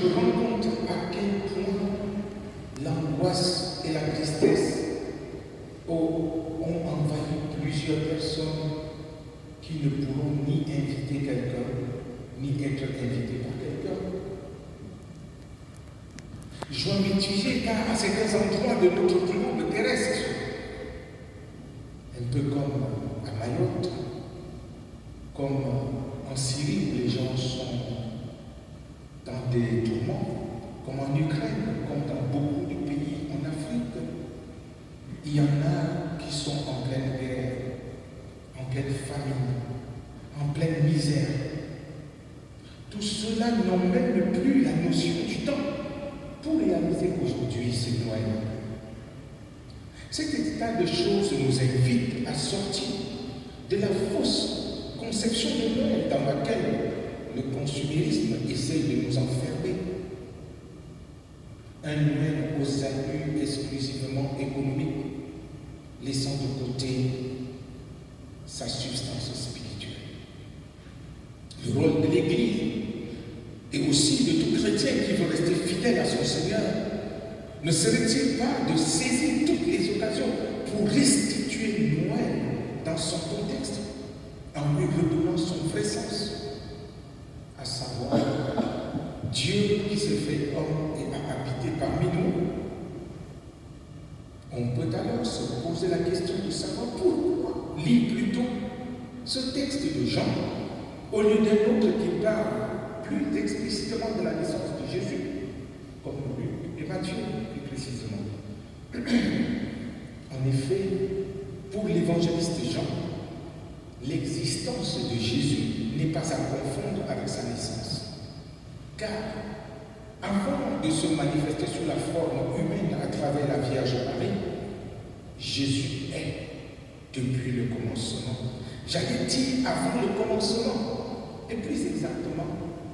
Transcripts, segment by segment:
me rends compte à quel point l'angoisse et la tristesse ont envahi plusieurs personnes qui ne pourront ni inviter quelqu'un, ni être invités par quelqu'un. Joie mitigée, car à certains endroits de notre globe terrestre, un peu comme à Mayotte, comme en Syrie où les gens sont dans des tourments, comme en Ukraine, comme dans beaucoup de pays en Afrique, il y en a qui sont en pleine guerre, en pleine famine, en pleine misère. Tout cela n'emmène plus la notion du temps pour réaliser aujourd'hui ce Noël. Cet état de choses nous invite à sortir de la fausse conception de Noël dans laquelle le consumérisme essaye de nous enfermer. Un Noël aux allures exclusivement économiques, laissant de côté sa substance spirituelle. Le rôle de l'Église et aussi de tout chrétien qui veut rester fidèle à son Seigneur ne serait-il pas de saisir toutes les occasions pour restituer Noël dans son contexte en lui redonnant son vrai sens, à savoir Dieu qui se fait homme et a habité parmi nous. On peut alors se poser la question de savoir pourquoi lire plutôt ce texte de Jean au lieu d'un autre qui parle plus explicitement de la naissance de Jésus, comme Luc et Matthieu plus précisément. En effet, pour l'évangéliste Jean, l'existence de Jésus n'est pas à confondre avec sa naissance. Car avant de se manifester sous la forme humaine à travers la Vierge Marie, Jésus est depuis le commencement. J'allais dire avant le commencement, et plus exactement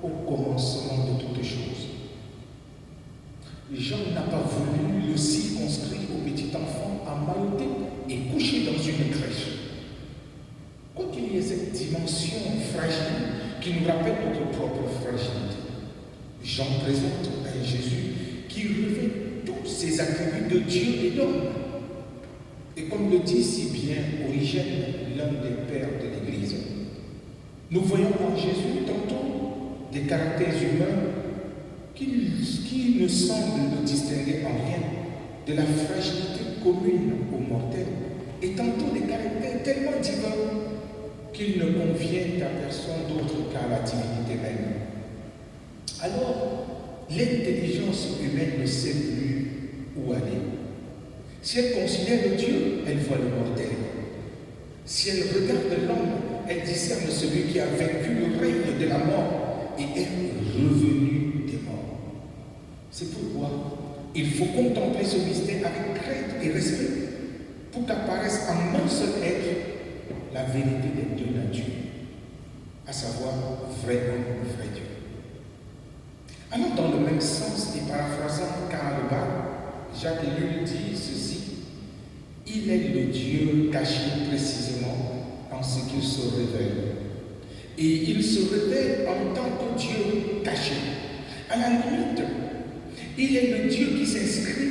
au commencement de toutes choses. Jean n'a pas voulu le circonscrire au petit enfant emmailloté et couché dans une crèche. Quoi qu'il y ait cette dimension fragile qui nous rappelle notre propre fragilité, Jean présente un Jésus qui revêt tous ses attributs de Dieu et d'homme. Et comme le dit si bien Origène, l'un des pères de l'Église, nous voyons en Jésus tantôt des caractères humains qui ne semblent nous distinguer en rien de la fragilité commune aux mortels, et tantôt des caractères tellement divins qu'il ne convient à personne d'autre qu'à la divinité même. Alors, l'intelligence humaine ne sait plus où aller. Si elle considère Dieu, elle voit le mortel. Si elle regarde l'homme, elle discerne celui qui a vaincu le règne de la mort et est revenu des morts. C'est pourquoi il faut contempler ce mystère avec crainte et respect pour qu'apparaisse en un seul être la vérité des deux natures, à savoir vrai homme, vrai Dieu. Alors, dans le même sens et paraphrasant Karl Barth, Jacques Ellul dit ceci: il est le Dieu caché précisément en ce qu'il se révèle. Et il se révèle en tant que Dieu caché. À la limite, il est le Dieu qui s'inscrit,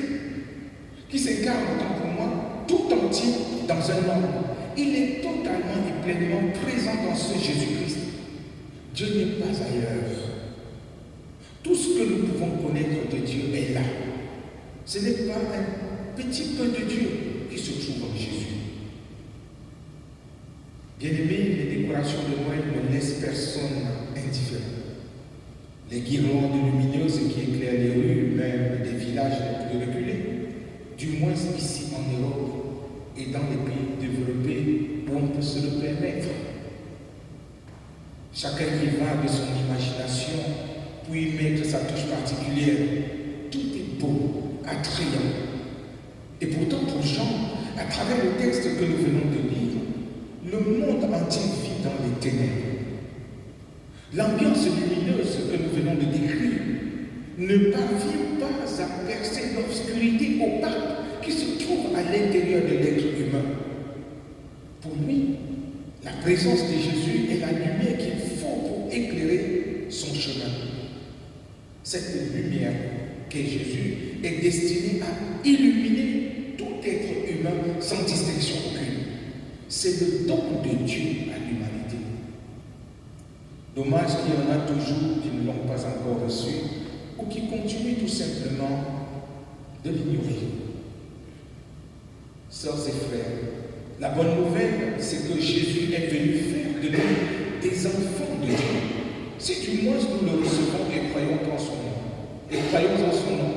qui s'incarne autant pour moi, tout entier dans un homme. Il est totalement et pleinement présent dans ce Jésus-Christ. Dieu n'est pas ailleurs. Tout ce que nous pouvons connaître de Dieu est là. Ce n'est pas un petit peu de Dieu qui se trouve en Jésus. Bien-aimés, les décorations de Noël ne laissent personne indifférent. Les guirlandes lumineuses qui éclairent les rues, même des villages les plus reculés, du moins ici en Europe et dans les pays développés où on peut se le permettre. Chacun y va de son imagination pour y mettre sa touche particulière. Tout est beau, attrayant. Et pourtant, pour Jean, à travers le texte que nous venons de lire, le monde entier vit dans les ténèbres. L'ambiance lumineuse que nous venons de décrire ne parvient pas à percer l'obscurité opaque qui se trouve à l'intérieur de l'être humain. Pour lui, la présence de Jésus est la lumière qu'il faut pour éclairer son chemin. Cette lumière qu'est Jésus est destinée à illuminer tout être humain sans distinction aucune. C'est le don de Dieu à l'humanité. Dommage qu'il y en a toujours qui ne l'ont pas encore reçu ou qui continuent tout simplement de l'ignorer. Sœurs et frères, la bonne nouvelle, c'est que Jésus est venu faire de nous des enfants de Dieu. Si du moins nous le recevons et croyons en son nom, et croyons en son nom,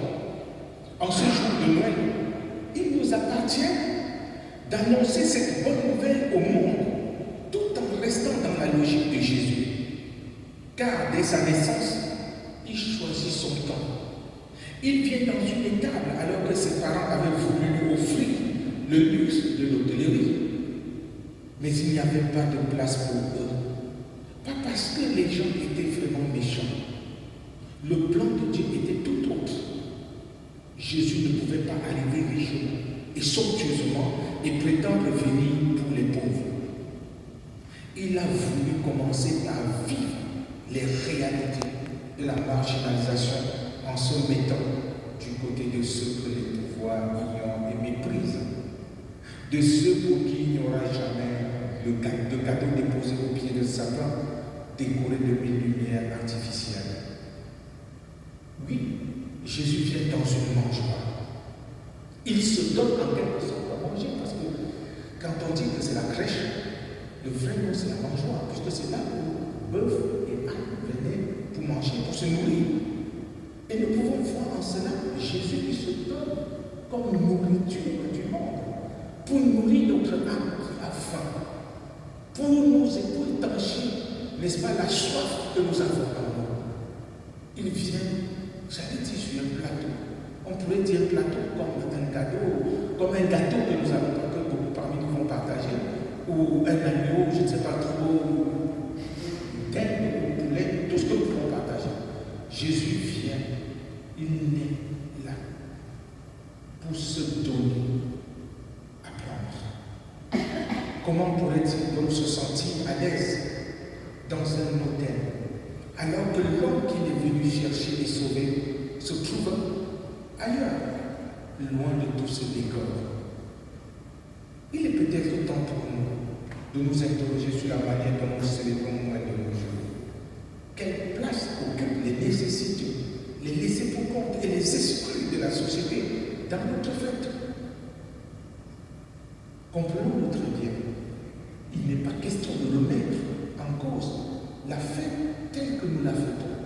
en ce jour de Noël, il nous appartient d'annoncer cette bonne nouvelle au monde, tout en restant dans la logique de Jésus. Car dès sa naissance, il choisit son temps. Il vient dans une étable alors que ses parents avaient voulu lui offrir le luxe de l'hôtellerie. Mais il n'y avait pas de place pour eux. Pas parce que les gens étaient vraiment méchants. Le plan de Dieu était tout autre. Jésus ne pouvait pas arriver richement et somptueusement et prétendre venir pour les pauvres. Il a voulu commencer par vivre les réalités de la marginalisation en se mettant du côté de ceux que les pouvoirs ignorent et méprisent, de ceux pour qui il n'y aura jamais de cadeau déposé au pied de sapin, décoré de mille lumières artificielles. Oui, Jésus vient dans une mangeoire. Il se donne en quelque sorte à manger parce que quand on dit que c'est la crèche, le vrai mot c'est la mangeoire, puisque c'est là où bœuf et âne venaient pour manger, pour se nourrir. Et nous pouvons voir en cela Jésus qui se donne comme nourriture du monde, pour nourrir notre âme qui a faim, pour nous étancher, n'est-ce pas, la soif que nous avons en nous. Il vient, j'allais dire sur un plateau. On pourrait dire plateau comme un gâteau que nous avons, que beaucoup parmi nous vont partager, ou un agneau, je ne sais pas trop, une dinde ou poulet, tout ce que nous pouvons partager. Jésus vient, il est là pour se donner à prendre. Comment pourrait-il donc se sentir à l'aise dans un hôtel alors que l'homme qu'il est venu chercher et sauver se trouve ailleurs, loin de tout ce décor? Il est peut-être temps pour nous de nous interroger sur la manière dont nous célébrons Noël de nos jours. Quelle place occupent les nécessités, les laissés pour compte et les esprits de la société dans notre fête? Comprenons-le très bien. Il n'est pas question de remettre en cause la fête telle que nous la fêtons.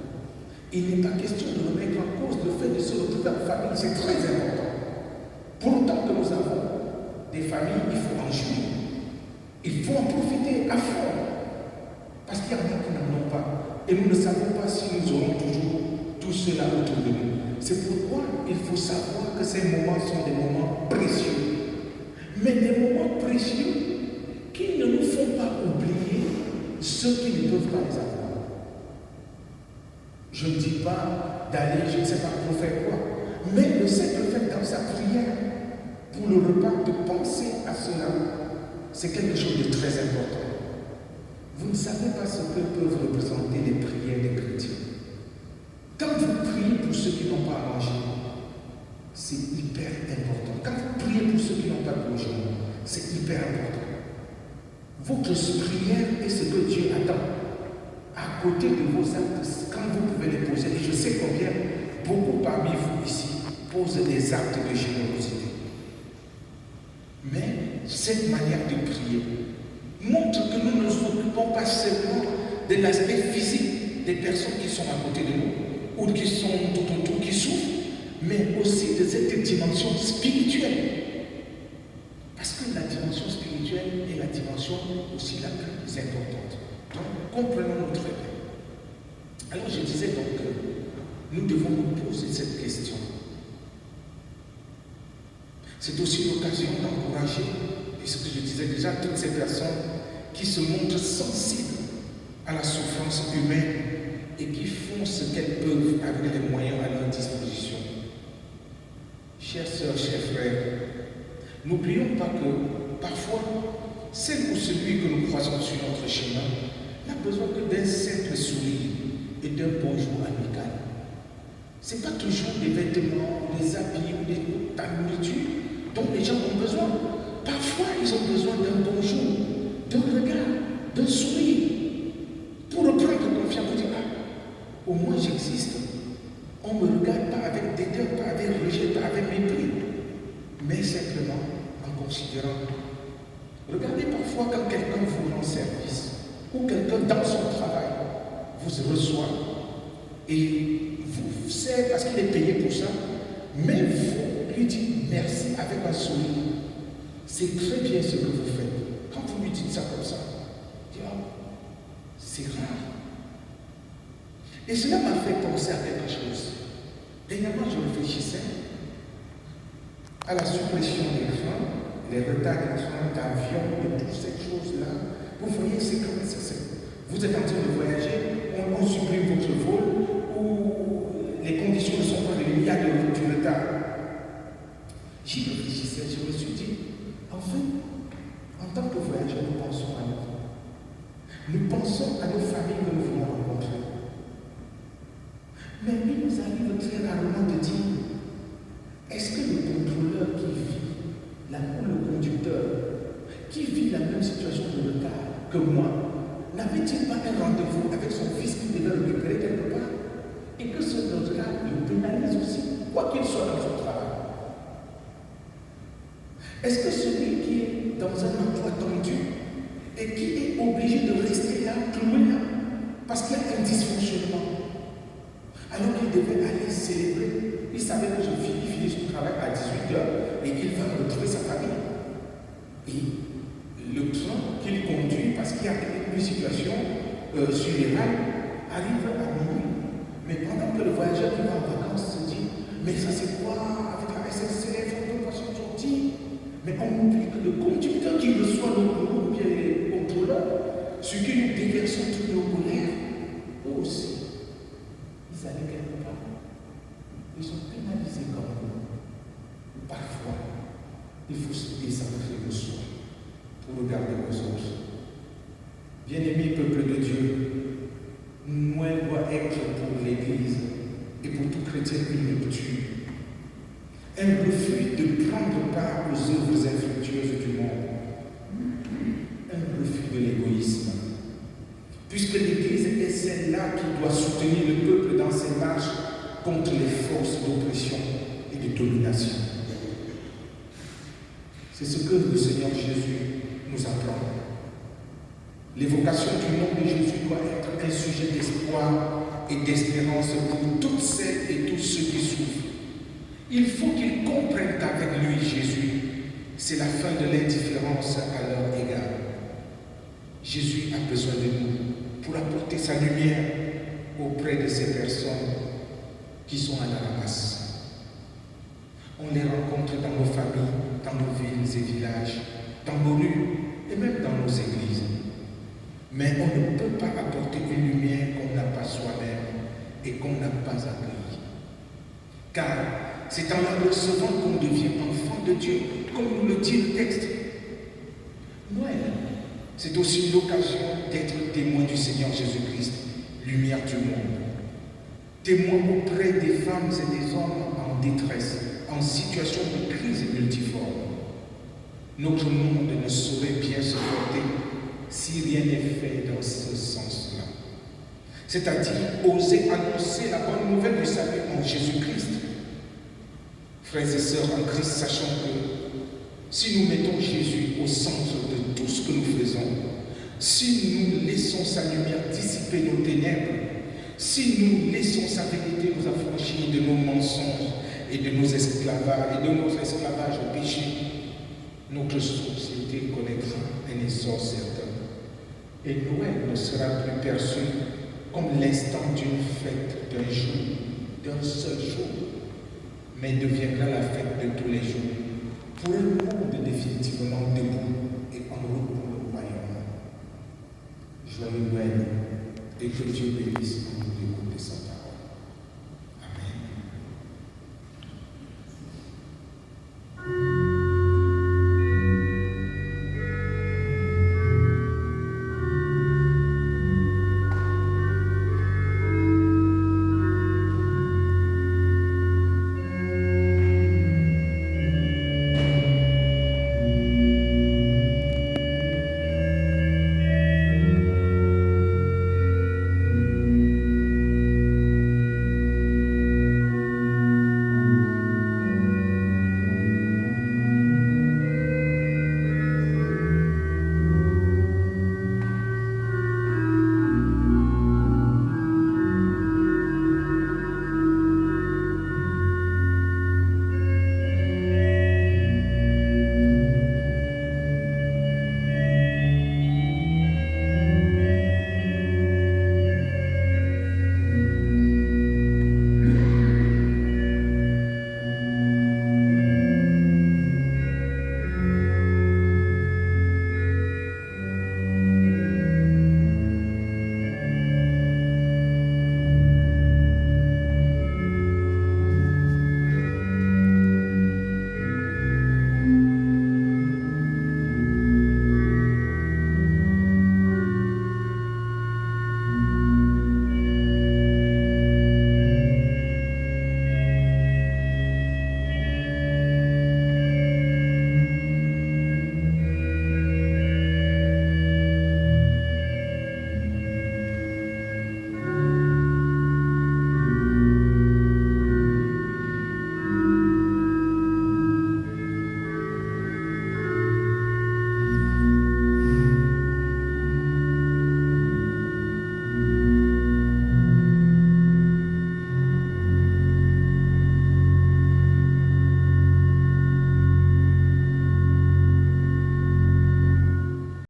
Il n'est pas question de remettre en cause le fait de se retrouver en famille, c'est très important. Pour autant que nous avons des familles, il faut en jouir. Il faut en profiter à fond. Parce qu'il y en a qui n'en ont pas. Et nous ne savons pas si nous aurons toujours tout cela autour de nous. C'est pourquoi il faut savoir que ces moments sont des moments précieux. Mais des moments précieux qui ne nous font pas oublier ceux qui ne peuvent pas les avoir. Je ne dis pas d'aller, je ne sais pas pour faire quoi, mais le simple fait dans sa prière pour le repas de penser à cela, c'est quelque chose de très important. Vous ne savez pas ce que peuvent représenter les prières des chrétiens. Quand vous priez pour ceux qui n'ont pas à manger, c'est hyper important. Quand vous priez pour ceux qui n'ont pas de logement, c'est hyper important. Votre prière est ce que Dieu attend. À côté de vos actes, quand vous pouvez les poser, et je sais combien beaucoup parmi vous ici posent des actes de générosité. Mais cette manière de prier montre que nous ne nous occupons pas seulement de l'aspect physique des personnes qui sont à côté de nous ou qui sont tout autour, qui souffrent, mais aussi de cette dimension spirituelle. Parce que la dimension spirituelle est la dimension aussi la plus importante. Donc, comprenons-nous très bien. Alors, je disais donc que nous devons nous poser cette question. C'est aussi l'occasion d'encourager, puisque je disais déjà, toutes ces personnes qui se montrent sensibles à la souffrance humaine et qui font ce qu'elles peuvent avec les moyens à leur disposition. Chères sœurs, chers frères, n'oublions pas que parfois, celle ou celui que nous croisons sur notre chemin n'a besoin que d'un simple sourire et d'un bonjour amical. Ce n'est pas toujours des vêtements, des habits ou de la nourriture dont les gens ont besoin. Parfois, ils ont besoin d'un bonjour, d'un regard, d'un sourire, pour reprendre confiance, pour dire, ah, au moins j'existe. On ne me regarde pas avec dédain, pas avec rejet, pas avec mépris, mais simplement en considérant. Regardez parfois quand quelqu'un vous rend service, ou quelqu'un dans son travail vous reçoit, et vous sert parce qu'il est payé pour ça, mais vous lui dites merci avec un sourire. C'est très bien ce que vous faites. Quand vous lui dites ça comme ça, vous dites, oh, c'est rare. Et cela m'a fait penser à quelque chose. Dernièrement, je réfléchissais à la suppression des trains, les retards des trains, d'avions, de toutes ces choses-là. Vous voyez, c'est comme ça. Vous êtes en train de voyager, on supprime votre vol, ou les conditions ne sont pas réunies, il y a du retard. J'y réfléchissais, je me suis dit, en fait, en tant que voyageurs, nous pensons à nous. Nous pensons à nos familles que nous voulons rencontrer. Mais il nous arrive très rarement de dire, est-ce que le contrôleur qui vit, ou le conducteur, qui vit la même situation de retard que moi, n'avait-il pas un rendez-vous avec son fils qui devait le récupérer quelque part? Et que ce retard le pénalise aussi, quoi qu'il soit dans son travail. Est-ce que celui qui est dans un emploi tendu et qui est obligé de rester là, cloué là, parce qu'il y a un dysfonctionnement, alors qu'il devait aller célébrer, il savait que il finit son travail à 18h et qu'il va retrouver sa famille. Et le train qu'il conduit, parce qu'il y a une situation sur les rails, arrive à minuit. Mais pendant que le voyageur qui va en vacances se dit, mais ça c'est quoi avec la SNCF, on peut pas s'en sortir. Mais on oublie que le conducteur qui reçoit nos bien les contrôleurs, ceux qui nous déversent toutes nos colères, eux aussi, ils allaient quelque part. Ils sont pénalisés comme nous. Parfois, il faut se décentrer le soi pour regarder aux autres. Bien-aimés peuple de Dieu, moins doit être pour l'Église et pour tout chrétien une rupture. Un refus de prendre part aux œuvres infructueuses du monde. Un refus de l'égoïsme. Puisque l'Église est celle-là qui doit soutenir le peuple dans ses marches contre les forces d'oppression et de domination. C'est ce que le Seigneur Jésus nous apprend. L'évocation du nom de Jésus doit être un sujet d'espoir et d'espérance pour toutes celles et tous ceux qui souffrent. Il faut qu'ils comprennent qu'avec lui, Jésus, c'est la fin de l'indifférence à leur égard. Jésus a besoin de nous pour apporter sa lumière auprès de ces personnes qui sont à la ramasse. On les rencontre dans nos familles, dans nos villes et villages, dans nos rues et même dans nos églises. Mais on ne peut pas apporter une lumière qu'on n'a pas soi-même et qu'on n'a pas accueillie. Car c'est en la recevant qu'on devient enfant de Dieu, comme nous le dit le texte. Noël, c'est aussi l'occasion d'être témoin du Seigneur Jésus-Christ, lumière du monde. Témoin auprès des femmes et des hommes en détresse, en situation de crise multiforme. Notre monde ne saurait bien se porter si rien n'est fait dans ce sens-là. C'est-à-dire oser annoncer la bonne nouvelle du salut en Jésus-Christ. Frères et sœurs en Christ, sachant que si nous mettons Jésus au centre de tout ce que nous faisons, si nous laissons sa lumière dissiper nos ténèbres, si nous laissons sa vérité nous affranchir de nos mensonges et de nos esclavages au péché, notre société connaîtra un essor certain. Et Noël ne sera plus perçu comme l'instant d'une fête d'un jour, d'un seul jour, mais deviendra la fête de tous les jours, pour un monde définitivement debout et en route pour le royaume. Joyeux Noël et que Dieu bénisse.